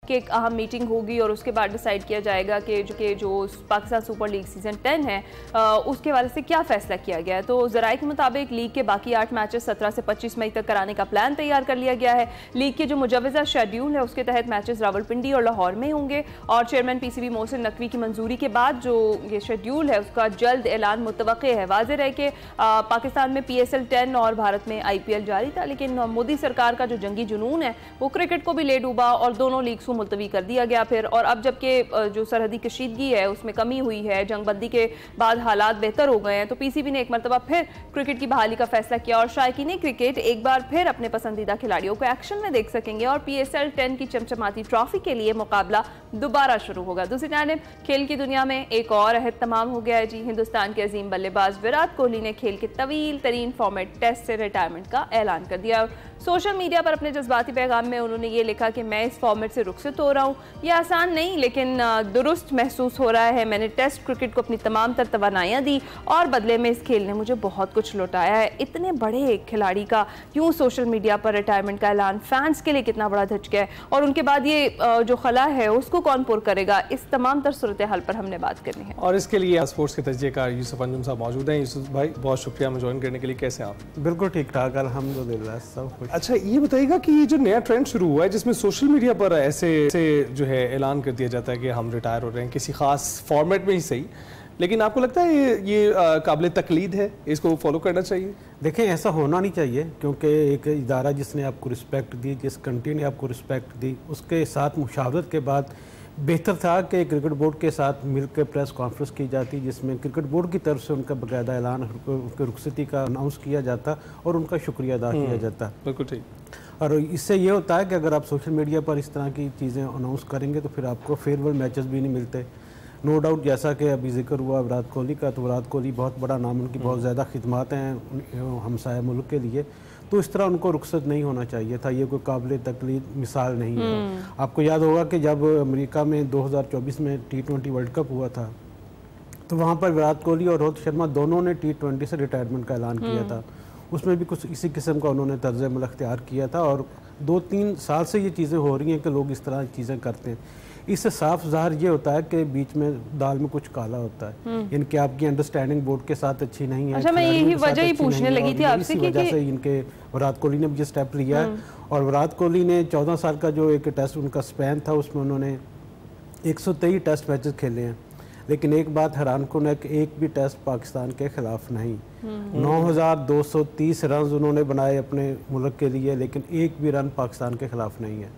कि एक अहम मीटिंग होगी और उसके बाद डिसाइड किया जाएगा कि जो पाकिस्तान सुपर लीग सीज़न 10 है उसके वाले से क्या फ़ैसला किया गया है। तो ज़राए के मुताबिक लीग के बाकी 8 मैचेस 17 से 25 मई तक कराने का प्लान तैयार कर लिया गया है। लीग के जो मुजवज़ा शेड्यूल है उसके तहत मैचेस रावलपिंडी और लाहौर में होंगे और चेयरमैन PCB मोहसिन नकवी की मंजूरी के बाद जो ये शेड्यूल है उसका जल्द ऐलान मुतवक्के है। वाज़ेह है कि पाकिस्तान में PSL 10 और भारत में IPL जारी था, लेकिन मोदी सरकार का जो जंगी जुनून है वो क्रिकेट को भी ले डूबा और दोनों लीग्स को मुलतवी कर दिया गया फिर। और अब जबकि जो सरहदी कशीदगी है उसमें कमी हुई है, जंगबंदी के बाद हालात बेहतर हो गए हैं, तो PCB ने एक मरतबा फिर क्रिकेट की बहाली का फैसला किया और शायकीन क्रिकेट एक बार फिर अपने पसंदीदा खिलाड़ियों को एक्शन में देख सकेंगे और PSL 10 की चमचमाती ट्रॉफी के लिए मुकाबला दोबारा शुरू होगा। दूसरी जानिब खेल की दुनिया में एक और अहद तमाम हो गया है जी। हिंदुस्तान के अजीम बल्लेबाज विराट कोहली ने खेल के तवील तरीन फॉर्मेट टेस्ट से रिटायरमेंट का ऐलान कर दिया। सोशल मीडिया पर अपने जज्बाती पैगाम में उन्होंने ये लिखा कि मैं इस फॉर्मेट से रुखसत हो रहा हूँ। यह आसान नहीं लेकिन दुरुस्त महसूस हो रहा है। मैंने टेस्ट क्रिकेट को अपनी तमाम तर तवानाइयाँ दी और बदले में इस खेल ने मुझे बहुत कुछ लौटाया है। इतने बड़े खिलाड़ी का यूँ सोशल मीडिया पर रिटायरमेंट का ऐलान फैंस के लिए कितना बड़ा झटका है और उनके बाद ये जो खला है उसको कौन पुर करेगा, इस तमाम तर सूरत हाल पर हमने बात करनी है। और इसके लिए स्पोर्ट्स के तजज़ियेकार यूसुफ अंजुम साहब मौजूद हैं। यूसुफ भाई बहुत शुक्रिया हमें ज्वाइन करने के लिए। कैसे आप? बिल्कुल ठीक ठाक, अल्हम्दुलिल्लाह सब कुछ। अच्छा ये बताइएगा कि ये जो नया ट्रेंड शुरू हुआ है जिसमें सोशल मीडिया पर ऐसे जो है ऐलान कर दिया जाता है कि हम रिटायर हो रहे हैं किसी खास फॉर्मेट में ही सही, लेकिन आपको लगता है ये काबिल तकलीद है, इसको फॉलो करना चाहिए? देखें ऐसा होना नहीं चाहिए क्योंकि एक इदारा जिसने आपको रिस्पेक्ट दी, जिस कंट्री ने आपको रिस्पेक्ट दी, उसके साथ मुशावरत के बाद बेहतर था कि क्रिकेट बोर्ड के साथ मिलकर प्रेस कॉन्फ्रेंस की जाती जिसमें क्रिकेट बोर्ड की तरफ से उनका बाकायदा ऐलान उनकी रुखसती का अनाउंस किया जाता और उनका शुक्रिया अदा किया जाता। बिल्कुल ठीक। और इससे ये होता है कि अगर आप सोशल मीडिया पर इस तरह की चीज़ें अनाउंस करेंगे तो फिर आपको फेयरवेल मैचेस भी नहीं मिलते। नो डाउट जैसा कि अभी जिक्र हुआ विराट कोहली का, तो विराट कोहली बहुत बड़ा नाम, उनकी बहुत ज़्यादा खिदमत हैं हमसाया मुल्क के लिए, तो इस तरह उनको रुखसत नहीं होना चाहिए था। ये कोई काबिल तकलीद मिसाल नहीं है। आपको याद होगा कि जब अमेरिका में 2024 में T20 वर्ल्ड कप हुआ था तो वहाँ पर विराट कोहली और रोहित शर्मा दोनों ने T20 से रिटायरमेंट का ऐलान किया था। उसमें भी कुछ इसी किस्म का उन्होंने तर्ज अमल अख्तियार किया था और 2-3 साल से ये चीज़ें हो रही हैं कि लोग इस तरह की चीज़ें करते हैं। इससे साफ ज़ाहिर ये होता है कि बीच में दाल में कुछ काला होता है, इनकी आपकी अंडरस्टैंडिंग बोर्ड के साथ अच्छी नहीं है। अच्छा, मैं यही वजह ही पूछने लगी थी आपसे कि वजह से इनके विराट कोहली ने भी ये स्टेप लिया है। और विराट कोहली ने 14 साल का जो एक टेस्ट उनका स्पैन था उसमें उन्होंने 123 टेस्ट मैचेस खेले हैं, लेकिन एक बात हैरान कुन है कि एक भी टेस्ट पाकिस्तान के खिलाफ नहीं। 9230 रन उन्होंने बनाए अपने मुल्क के लिए, लेकिन एक भी रन पाकिस्तान के खिलाफ नहीं है,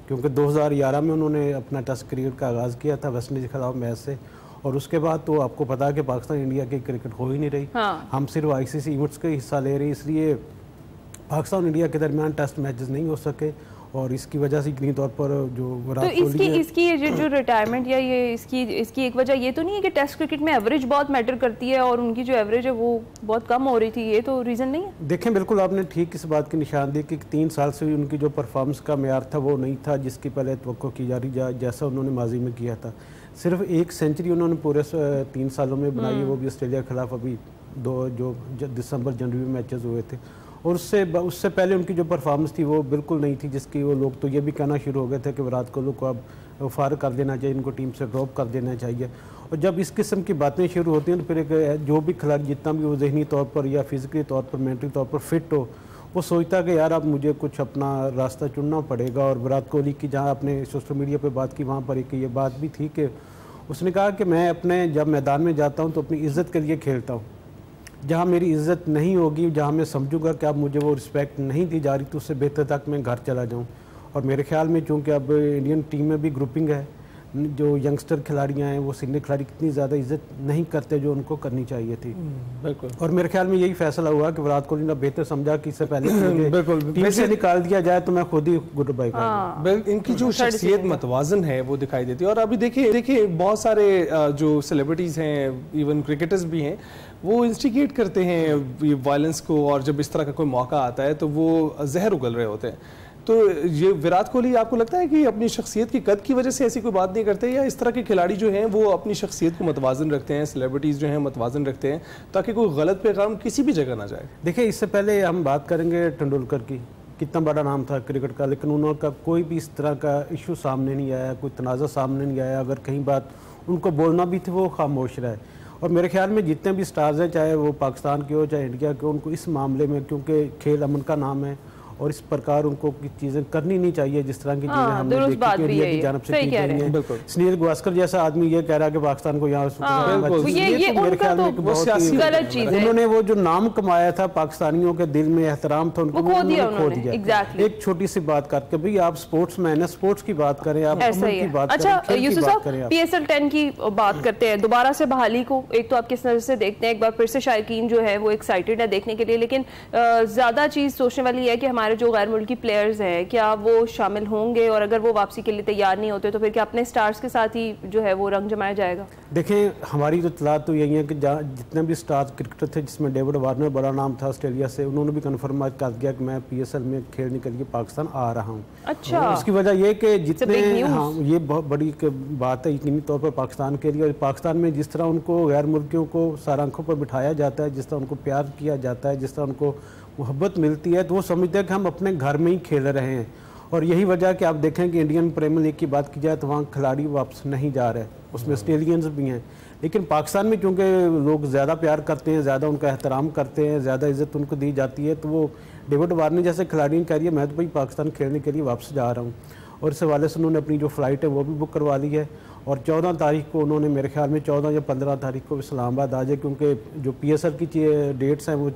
क्योंकि 2011 में उन्होंने अपना टेस्ट क्रिकेट का आगाज़ किया था वेस्ट इंडीज़ के खिलाफ मैच से, और उसके बाद तो आपको पता है कि पाकिस्तान इंडिया की क्रिकेट हो ही नहीं रही। हम सिर्फ ICC इवेंट्स के हिस्सा ले रहे, इसलिए पाकिस्तान इंडिया के दरमियान टेस्ट मैचेस नहीं हो सके और इसकी वजह से यकीनी तौर पर जो विराट कोहली इसकी जो रिटायरमेंट या ये इसकी एक वजह ये तो नहीं है कि टेस्ट क्रिकेट में एवरेज बहुत मैटर करती है और उनकी जो एवरेज है वो बहुत कम हो रही थी, ये तो रीज़न नहीं है? देखें बिल्कुल आपने ठीक इस बात की निशानदेही कि 3 साल से उनकी जो परफॉर्मेंस का मेयार था वो नहीं था जिसकी पहले तवक्को की जा रही जैसा उन्होंने माजी में किया था। सिर्फ 1 सेंचुरी उन्होंने पूरे 3 सालों में बनाई है, वो भी ऑस्ट्रेलिया के खिलाफ अभी 2 जो दिसंबर जनवरी में मैचेस हुए थे, और उससे पहले उनकी जो परफॉर्मेंस थी वो बिल्कुल नहीं थी जिसकी वो लोग तो ये भी कहना शुरू हो गए थे कि विराट कोहली को अब फार कर देना चाहिए, इनको टीम से ड्रॉप कर देना चाहिए। और जब इस किस्म की बातें शुरू होती हैं तो फिर एक जो भी खिलाड़ी जितना भी वो ज़हनी तौर पर या फिज़िकली तौर पर मेंटली तौर पर फिट हो, वो सोचता है कि यार अब मुझे कुछ अपना रास्ता चुनना पड़ेगा। और विराट कोहली की जहाँ आपने सोशल मीडिया पर बात की वहाँ पर एक ये बात भी थी कि उसने कहा कि मैं अपने जब मैदान में जाता हूँ तो अपनी इज़्ज़त के लिए खेलता हूँ, जहाँ मेरी इज़्ज़त नहीं होगी, जहाँ मैं समझूंगा कि अब मुझे वो रिस्पेक्ट नहीं दी जा रही, तो उससे बेहतर तक मैं घर चला जाऊँ। और मेरे ख्याल में चूँकि अब इंडियन टीम में भी ग्रुपिंग है, जो यंगस्टर खिलाड़ियाँ हैं वो सीनियर खिलाड़ी कितनी ज़्यादा इज़्ज़त नहीं करते जो उनको करनी चाहिए थी। बिल्कुल। और मेरे ख्याल में यही फैसला हुआ कि विराट कोहली ने बेहतर समझा कि इससे पहले बिल्कुल टीम से निकाल दिया जाए तो मैं खुद ही गुड बाय करूँगा। इनकी जो शख्सियत मतवाजन है वो दिखाई देती है। और अभी देखिए बहुत सारे जो सेलिब्रिटीज़ हैं, इवन क्रिकेटर्स भी हैं, वो इंस्टिगेट करते हैं ये वायलेंस को, और जब इस तरह का कोई मौका आता है तो वो जहर उगल रहे होते हैं। तो ये विराट कोहली आपको लगता है कि अपनी शख्सियत की कद की वजह से ऐसी कोई बात नहीं करते, या इस तरह के खिलाड़ी जो हैं वो अपनी शख्सियत को मतवाजन रखते हैं, सेलिब्रिटीज़ जो हैं मतवाजन रखते हैं, ताकि कोई गलत पैगाम किसी भी जगह ना जाए? देखिए इससे पहले हम बात करेंगे तेंदुलकर की कितना बड़ा नाम था क्रिकेट का, लेकिन उनका कोई भी इस तरह का इशू सामने नहीं आया, कोई तनाज़ा सामने नहीं आया। अगर कहीं बात उनको बोलना भी थी वो खामोश रहे। और मेरे ख्याल में जितने भी स्टार्स हैं, चाहे वो पाकिस्तान के हो चाहे इंडिया के, उनको इस मामले में, क्योंकि खेल अमन का नाम है और इस प्रकार उनको चीज़ें करनी नहीं चाहिए जिस तरह की चीज़ें हमने देखी कि इंडिया की जानब से की गई हैं। सुनील गावस्कर जैसा आदमी ये कह रहा है कि पाकिस्तान को यहाँ मेरे ख्याल में उन्होंने वो जो नाम कमाया था, पाकिस्तानियों के दिल में एहतराम था, उनको खो दिया। एक छोटी सी बात करके, भाई आप स्पोर्ट्स मैन है, स्पोर्ट्स की बात करें, आप की बात करें। अच्छा यूसुफ साहब, PSL 10 की बात करते हैं, दोबारा से बहाली को एक तो आप किस नजर से देखते हैं? एक बार फिर से शायकीन जो है वो एक्साइटेड है देखने के लिए, लेकिन ज्यादा चीज सोचने वाली है कि हमारे जो गैर मुल्की प्लेयर्स हैं क्या वो शामिल होंगे, और अगर वो वापसी के लिए तैयार नहीं होते तो फिर क्या अपने स्टार्स के साथ ही जो है वो रंग जमाया जाएगा? देखें, हमारी जो इत्तलात तो यही है कि जितने भी स्टार क्रिकेटर थे, जिसमें डेविड वार्नर बड़ा नाम था ऑस्ट्रेलिया से, उन्होंने भी कन्फर्म कर दिया कि मैं PSL में खेलने के लिए पाकिस्तान आ रहा हूँ। अच्छा, उसकी वजह ये कि जितने, हाँ ये बहुत बड़ी बात है यकीनी तौर पर पाकिस्तान के लिए। और पाकिस्तान में जिस तरह उनको गैर मुल्कियों को सार आंखों पर बिठाया जाता है, जिस तरह उनको प्यार किया जाता है, जिस तरह उनको मोहब्बत मिलती है, तो वो समझते हैं कि हम अपने घर में ही खेल रहे हैं। और यही वजह कि आप देखें कि इंडियन प्रीमियर लीग की बात की जाए तो वहाँ खिलाड़ी वापस नहीं जा रहे, उसमें ऑस्ट्रेलियंस भी हैं। लेकिन पाकिस्तान में चूँकि लोग ज़्यादा प्यार करते हैं, ज़्यादा उनका एहतराम करते हैं, ज़्यादा इज़्ज़त उनको दी जाती है, तो वो डेविड वार्नर जैसे खिलाड़ी कह रही है मैं तो भाई पाकिस्तान खेलने के लिए वापस जा रहा हूँ। और इस हवाले से उन्होंने अपनी जो फ़्लाइट है वो भी बुक करवा ली है। और 14 तारीख को उन्होंने, मेरे ख्याल में 14 या 15 तारीख को इस्लामाबाद आ जाए, क्योंकि जो PSL की डेट्स हैं वो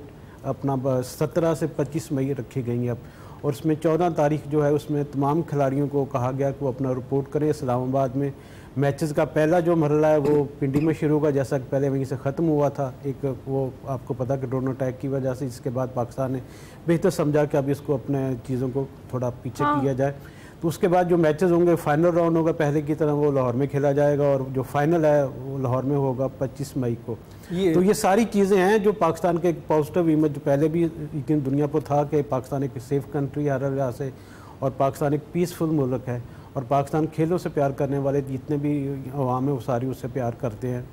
अपना 17 से 25 मई रखी गई हैं अब। और उसमें 14 तारीख जो है उसमें तमाम खिलाड़ियों को कहा गया कि वो अपना रिपोर्ट करें इस्लामाबाद में। मैचेस का पहला जो मरहला है वो पिंडी में शुरू होगा, जैसा कि पहले वहीं से ख़त्म हुआ था। एक वो आपको पता कि ड्रोन अटैक की वजह से, जिसके बाद पाकिस्तान ने बेहतर समझा कि अब इसको अपने चीज़ों को थोड़ा पीछे किया जाए। तो उसके बाद जो मैचेस होंगे, फाइनल राउंड होगा पहले की तरह, वो लाहौर में खेला जाएगा, और जो फाइनल है वो लाहौर में होगा 25 मई को। तो ये सारी चीज़ें हैं जो पाकिस्तान के एक पॉजिटिव इमेज पहले भी दुनिया पर था कि पाकिस्तान एक सेफ कंट्री हर लिहाज से, और पाकिस्तान एक पीसफुल मुल्क है, और पाकिस्तान खेलों से प्यार करने वाले जितने भी अवाम है वो सारी उससे प्यार करते हैं।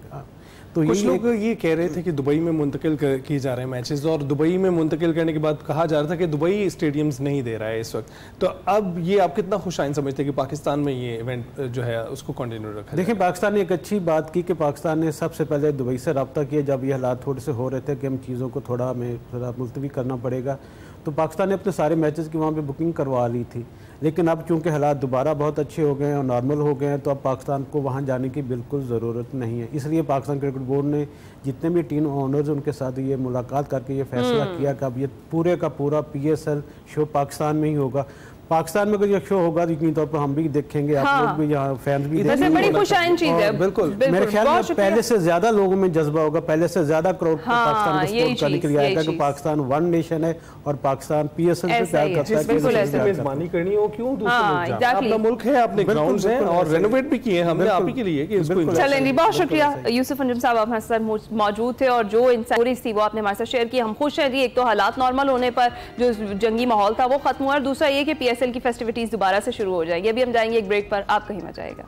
तो कुछ लोग ये कह रहे थे कि दुबई में मुंतकिल किए जा रहे हैं मैचेस, और दुबई में मुंतकिल करने के बाद कहा जा रहा था कि दुबई स्टेडियम्स नहीं दे रहा है इस वक्त। तो अब ये आप कितना खुशाइन समझते हैं कि पाकिस्तान में ये इवेंट जो है उसको कंटिन्यू रखा? देखिए, पाकिस्तान ने एक अच्छी बात की कि पाकिस्तान ने सबसे पहले दुबई से रब्ता किया जब ये हालात थोड़े से हो रहे थे कि हम चीज़ों को थोड़ा मुलतवी करना पड़ेगा। तो पाकिस्तान ने अपने सारे मैचेस की वहाँ पे बुकिंग करवा ली थी। लेकिन अब चूंकि हालात दोबारा बहुत अच्छे हो गए हैं और नॉर्मल हो गए हैं, तो अब पाकिस्तान को वहाँ जाने की बिल्कुल ज़रूरत नहीं है। इसलिए पाकिस्तान क्रिकेट बोर्ड ने जितने भी टीम ओनर्स उनके साथ ये मुलाकात करके ये फैसला किया कि अब ये पूरे का पूरा PSL शो पाकिस्तान में ही होगा। पाकिस्तान में अगर ये शो होगा तो यकीनी तौर पर हम भी देखेंगे, आप लोग भी, यहाँ फैंस भी देखेंगे। बड़ी खुशाइन चीज है। बिल्कुल, मेरे ख्याल में पहले से ज्यादा लोगों में जज्बा होगा, पहले से ज्यादा क्राउड पाकिस्तान को सपोर्ट करने के लिए आएगा कि पाकिस्तान वन नेशन है और पाकिस्तान PSL से प्यार करता है। मेजबानी करनी हो क्यों दूसरे मुल्क जाए? अपना मुल्क है, अपने ग्राउंड्स हैं, और रेनोवेट भी किए हमने आप ही के लिए कि इसको। चलें जी, बहुत शुक्रिया यूसुफ अंजुम साहब, आप हमारे साथ मौजूद थे और जो इंसाइट्स थी वो आपने हमारे साथ शेयर की। हम खुश हैं जी, एक तो हालात नॉर्मल होने पर जो जंगी माहौल था वो खत्म हुआ, और दूसरा ये कि PSL की फेस्टिविटीज दोबारा से शुरू हो जाएगी। अभी हम जाएंगे एक ब्रेक पर, आप कहीं मत जाएगा।